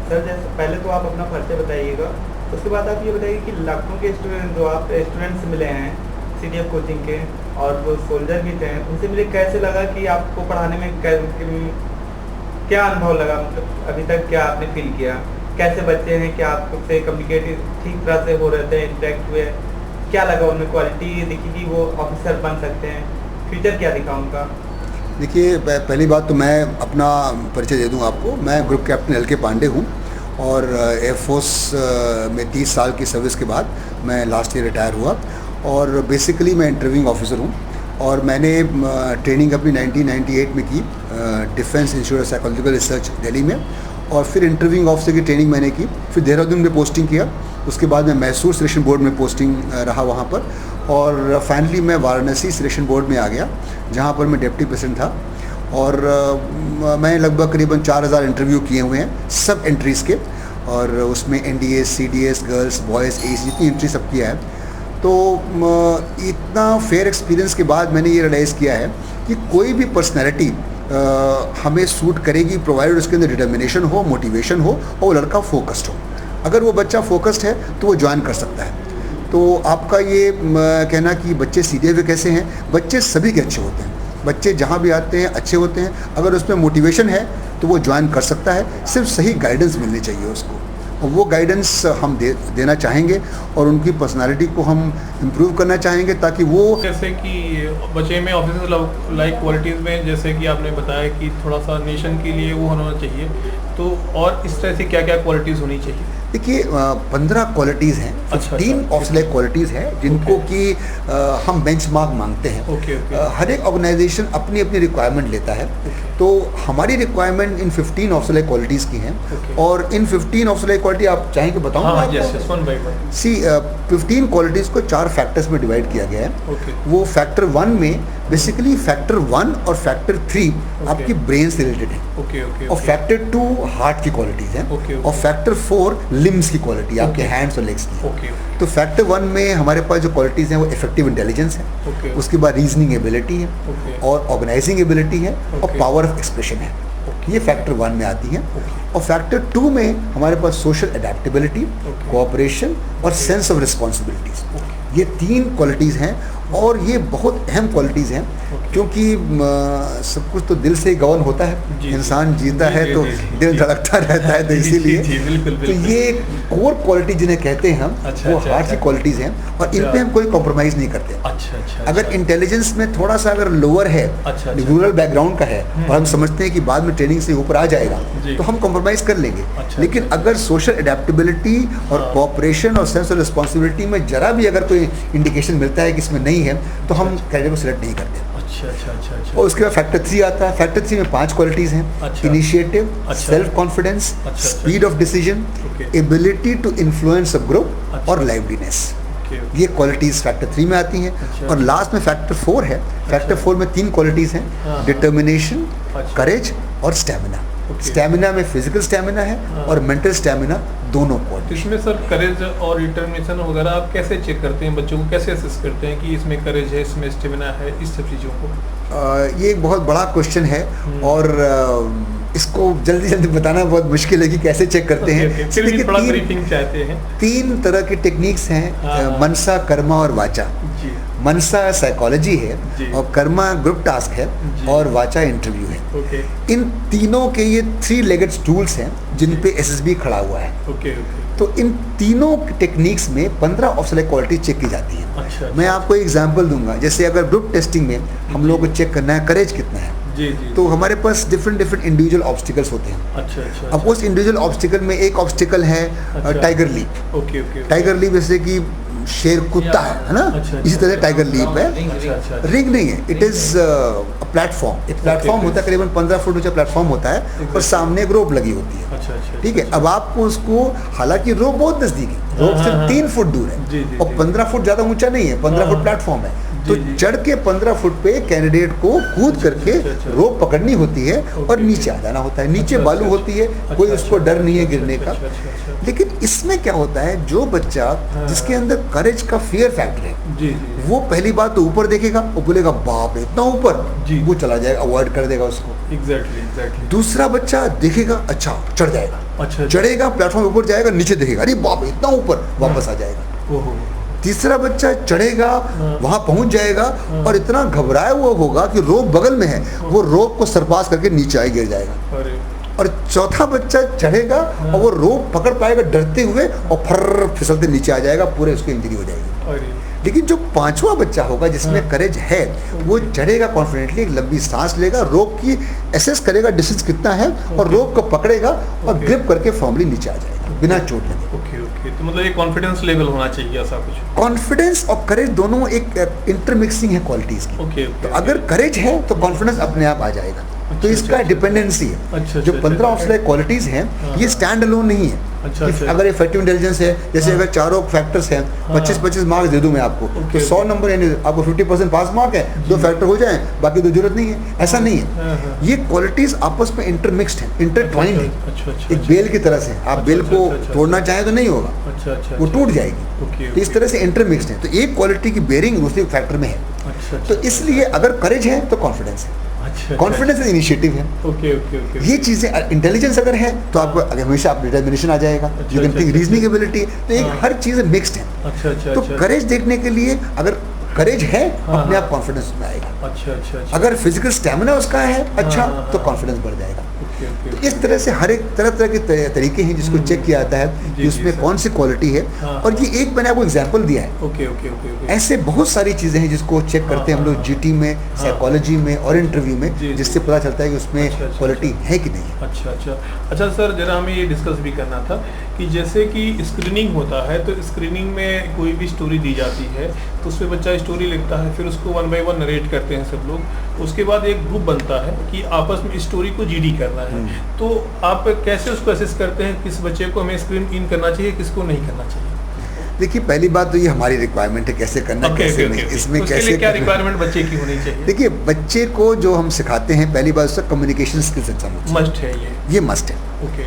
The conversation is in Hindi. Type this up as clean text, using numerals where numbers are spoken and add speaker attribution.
Speaker 1: सर जैसे पहले तो आप अपना परिचय बताइएगा, उसके बाद आप ये बताइए कि लाखों के स्टूडेंट जो आप स्टूडेंट्स मिले हैं सीडीएफ कोचिंग के और जो सोल्जर भी थे उनसे मिले, कैसे लगा कि आपको पढ़ाने में क्या अनुभव लगा, मतलब अभी तक क्या आपने फील किया, कैसे बच्चे हैं, क्या आपसे कम्युनिकेट ठीक तरह से हो रहे थे, इंटरेक्ट हुए, क्या लगा उनमें, क्वालिटी दिखी कि वो ऑफिसर बन सकते हैं, फ्यूचर क्या दिखा उनका?
Speaker 2: देखिए, पहली बात तो मैं अपना परिचय दे दूं आपको। मैं ग्रुप कैप्टन एल.के. पांडे हूं और एयरफोर्स में 30 साल की सर्विस के बाद मैं लास्ट ईयर रिटायर हुआ और बेसिकली मैं इंटरव्यूइंग ऑफिसर हूं और मैंने ट्रेनिंग अपनी 1998 में की defence institute of psychological research Delhi में, और फिर इंटरव्यूइंग ऑफिसर की ट्रेनिंग मैंने की, फिर देहरादून में पोस्टिंग किया, उसके बाद मैं मैसूर सिलेक्शन बोर्ड में पोस्टिंग रहा वहाँ पर, और फाइनली मैं वाराणसी सिलेक्शन बोर्ड में आ गया जहाँ पर मैं डिप्टी प्रेसिडेंट था। और मैं लगभग करीबन 4000 इंटरव्यू किए हुए हैं सब एंट्रीज़ के, और उसमें एनडीएस, सीडीएस, गर्ल्स, बॉयज़, एज जितनी एंट्री सब किया है। तो इतना फेयर एक्सपीरियंस के बाद मैंने ये रियलाइज़ किया है कि कोई भी पर्सनैलिटी हमें सूट करेगी प्रोवाइडेड उसके अंदर डिटर्मिनेशन हो, मोटिवेशन हो और वो लड़का फोकस्ड हो। अगर वो बच्चा फोकस्ड है तो वो ज्वाइन कर सकता है। तो आपका ये कहना कि बच्चे सीधे हुए कैसे हैं, बच्चे सभी के अच्छे होते हैं, बच्चे जहाँ भी आते हैं अच्छे होते हैं। अगर उसमें मोटिवेशन है तो वो ज्वाइन कर सकता है, सिर्फ सही गाइडेंस मिलनी चाहिए उसको, और वो गाइडेंस हम देना चाहेंगे और उनकी पर्सनालिटी को हम इम्प्रूव करना चाहेंगे ताकि वो,
Speaker 3: जैसे कि बच्चे में ऑफिसर लाइक क्वालिटीज़ में जैसे कि आपने बताया कि थोड़ा सा नेशन के लिए वो होना चाहिए, तो और इस तरह से क्या क्या क्वालिटीज़ होनी चाहिए?
Speaker 2: देखिए 15 क्वालिटीज़ हैं, 15 ऑफिसर क्वालिटीज़ हैं जिनको कि हम बेंचमार्क मांगते हैं। हर एक ऑर्गेनाइजेशन अपनी अपनी रिक्वायरमेंट लेता है। तो हमारी रिक्वायरमेंट इन 15 ऑफिसर क्वालिटीज़ की हैं, और इन 15 ऑफिसर क्वालिटी आप चाहें कि बताऊँ?
Speaker 3: हाँ,
Speaker 2: सी 15 क्वालिटीज़ को 4 फैक्टर्स में डिवाइड किया गया है। वो फैक्टर 1 में बेसिकली फैक्टर 1 और फैक्टर 3 आपकी ब्रेन से रिलेटेड है, और फैक्टर 2 हार्ट की क्वालिटीज़ हैं, और फैक्टर 4 लिम्स की क्वालिटी, आपके हैंड्स और लेग्स की। तो फैक्टर 1 में हमारे पास जो क्वालिटीज़ हैं वो इफेक्टिव इंटेलिजेंस है, उसके बाद रीजनिंग एबिलिटी है, और ऑर्गेनाइजिंग एबिलिटी है, और पावर ऑफ एक्सप्रेशन है। ये फैक्टर 1 में आती हैं। और फैक्टर 2 में हमारे पास सोशल अडेप्टेबिलिटी, कोऑपरेशन और सेंस ऑफ रिस्पॉन्सिबिलिटीज़, ये 3 क्वालिटीज़ हैं, और ये बहुत अहम क्वालिटीज़ हैं क्योंकि सब कुछ तो दिल से ही गवर्न होता है। इंसान जीता है तो दिल धड़कता रहता है, तो इसीलिए तो ये कोर क्वालिटी जिन्हें कहते हैं हम, वो हार्ट की क्वालिटीज़ हैं, और इन पे हम कोई कॉम्प्रोमाइज़ नहीं करते। अगर इंटेलिजेंस में थोड़ा सा अगर लोअर है, रूरल बैकग्राउंड का है, और हम समझते हैं कि बाद में ट्रेनिंग से ऊपर आ जाएगा, तो हम कॉम्प्रोमाइज़ कर लेंगे। लेकिन अगर सोशल अडेप्टेबिलिटी और कोऑपरेशन और सेंस ऑफ रिस्पॉन्सिबिलिटी में जरा भी अगर कोई इंडिकेशन मिलता है कि इसमें नहीं है, तो हम कैरियर को सिलेक्ट नहीं करते। और उसके बाद फैक्टर 3 आता है। फैक्टर 3 में 5 क्वालिटीज़ हैं। Initiative, self confidence, speed of decision, ability to influence a group, और लाइवलीनेस। ये क्वालिटीज़ फैक्टर 3 में आती हैं। और लास्ट में फैक्टर 4 है। फैक्टर 4 में 3 क्वालिटीज़ हैं, डिटर्मिनेशन, करेज और स्टैमिना। स्टैमिना में फिजिकल स्टैमिना है और मेंटल स्टैमिना, दोनों क्वालिटी।
Speaker 3: इसमें सर करेज और डिटर्मिनेशन वगैरह आप कैसे चेक करते हैं, बच्चों को कैसे असेस करते हैं कि इसमें करेज है, इसमें स्टेमिना है, इस सब चीज़ों को?
Speaker 2: ये एक बहुत बड़ा क्वेश्चन है, और इसको जल्दी जल्दी बताना बहुत मुश्किल है कि कैसे चेक करते हैं। तीन तरह की टेक्निक्स हैं, मनसा, कर्मा और वाचा। मनसा साइकोलॉजी है, और कर्मा ग्रुप टास्क है, और वाचा इंटरव्यू है। इन तीनों के ये 3 लेगड टूल्स हैं जिन पे एसएसबी खड़ा हुआ है। तो इन तीनों टेक्निक्स में 15 ऑफिसर क्वालिटी चेक की जाती है। मैं आपको एग्जांपल दूंगा। जैसे अगर ग्रुप टेस्टिंग में हम लोग को चेक करना है करेज कितना है, तो हमारे पास डिफरेंट इंडिविजुअल ऑब्स्टिकल्स होते हैं। अब उस इंडिविजुअल ऑब्स्टिकल में एक ऑब्स्टिकल है टाइगर लीप। टाइगर लीप जैसे कि शेर कुत्ता है ना, इसी तरह टाइगर लीप है। रिंग नहीं है, इट इज़ प्लेटफॉर्म। एक प्लेटफॉर्म होता है, करीबन 15 फुट ऊंचा प्लेटफॉर्म होता है, और सामने एक रोप लगी होती है। ठीक है, अब आपको उसको, हालांकि रोप बहुत नजदीक है, रोप सिर्फ 3 फुट दूर है, और 15 फुट ज़्यादा ऊंचा नहीं है, 15 फुट प्लेटफॉर्म है। तो चढ़ के 15 फुट पे कैंडिडेट को कूद करके रोप पकड़नी होती है और नीचे आ जाना होता है। नीचे बालू होती है, कोई उसको डर नहीं है गिरने का। लेकिन इसमें क्या होता है, जो बच्चा जिसके अंदर करेज का फियर फैक्टर है, वो पहली बात तो ऊपर देखेगा, वो बोलेगा बाप रे इतना ऊपर, वो चला जाएगा, अवॉइड कर देगा उसको।
Speaker 3: एग्जैक्टली।
Speaker 2: दूसरा बच्चा देखेगा, अच्छा चढ़ चढ़ जाएगा।
Speaker 3: अच्छा,
Speaker 2: चढ़ेगा, प्लेटफॉर्म ऊपर जाएगा, नीचे देखेगा, अरे बाप रे इतना ऊपर, वापस आ जाएगा।
Speaker 3: ओहो।
Speaker 2: तीसरा बच्चा चढ़ेगा, वहां पहुंच जाएगा और इतना घबराया हुआ होगा कि रोप बगल में है, वो रोप को सरपास करके नीचे आए गिर जाएगा। और चौथा बच्चा चढ़ेगा और वो रोप पकड़ पाएगा डरते हुए और फर्र फिसलते नीचे आ जाएगा, पूरे उसको इंजरी हो जाएगी। लेकिन जो पांचवा बच्चा होगा जिसमें करेज है, वो चढ़ेगा कॉन्फिडेंटली, एक लंबी सांस लेगा, रोप की एसेस करेगा डिस्टेंस कितना है और रोप को पकड़ेगा और ग्रिप करके फॉर्मली नीचे आ जाएगा बिना चोट लगे।
Speaker 3: ओके ओके, तो मतलब ये कॉन्फिडेंस लेवल होना चाहिए ऐसा कुछ।
Speaker 2: कॉन्फिडेंस और करेज दोनों एक इंटरमिक्सिंग है क्वालिटीज की।
Speaker 3: ओके,
Speaker 2: तो अगर करेज है तो कॉन्फिडेंस अपने आप आ जाएगा। तो इसका डिपेंडेंसी है। जो 15 ऑक्सलाइट क्वालिटीज हैं ये स्टैंड अलोन नहीं है। अगर इफेक्टिव इंटेलिजेंस है, जैसे अगर चारों फैक्टर्स हैं, 25-25 मार्क्स दे दूं मैं आपको, तो 100 नंबर यानी आपको 50% पास मार्क है, 2 फैक्टर हो जाए, बाकी तो जरूरत नहीं है, ऐसा नहीं है। ये क्वालिटीज आपस में इंटरमिक्स्ड है, इंटरट्वाइंड है, एक बेल की तरह से। आप बेल को तोड़ना चाहें तो नहीं होगा, वो टूट जाएगी। तो इस तरह से इंटरमिक्स्ड है। तो एक क्वालिटी की बेरिंग दूसरे फैक्टर में है। तो इसलिए अगर करेज है तो कॉन्फिडेंस है, कॉन्फिडेंस एंड इनिशिएटिव है। ओके। ये चीजें, इंटेलिजेंस अगर है तो आपको हमेशा आप डिटरमिनेशन आ जाएगा, you can think, reasoning ability, तो एक हर चीज मिक्स्ड है। तो करेज देखने के लिए अगर करेज है अपने आप कॉन्फिडेंस में आएगा। अगर फिजिकल स्टैमिना उसका है अच्छा तो कॉन्फिडेंस बढ़ जाएगा। तो इस तरह से हर एक तरह के तरीके हैं जिसको चेक किया जाता है कि उसमें कौन सी क्वालिटी है। और ये एक मैंने आपको एग्जांपल दिया है। ऐसे बहुत सारी चीजें हैं जिसको चेक करते हैं हम लोग जीटी में, साइकोलॉजी में और इंटरव्यू में, जिससे पता चलता है कि उसमें क्वालिटी है कि नहीं।
Speaker 3: अच्छा सर, जरा हमें ये डिस्कस भी करना था कि जैसे कि स्क्रीनिंग होता है, तो स्क्रीनिंग में कोई भी स्टोरी दी जाती है तो उसमें बच्चा स्टोरी लिखता है, फिर उसको 1 बाय 1 नरेट करते हैं सब लोग। उसके बाद एक ग्रुप बनता है कि आपस में स्टोरी को जीडी करना है। तो आप कैसे उसको असेस करते हैं किस बच्चे को हमें स्क्रीन इन करना चाहिए, किसको नहीं करना चाहिए?
Speaker 2: देखिए, पहली बात तो ये हमारी रिक्वायरमेंट है कैसे करना, कैसे नहीं, इसमें
Speaker 3: उसके
Speaker 2: कैसे
Speaker 3: लिए क्या रिक्वायरमेंट बच्चे की होनी चाहिए?
Speaker 2: देखिए, बच्चे को जो हम सिखाते हैं, पहली बात उसका कम्युनिकेशन स्किल्स अच्छा
Speaker 3: मस्ट है, ये
Speaker 2: मस्ट है।
Speaker 3: ओके।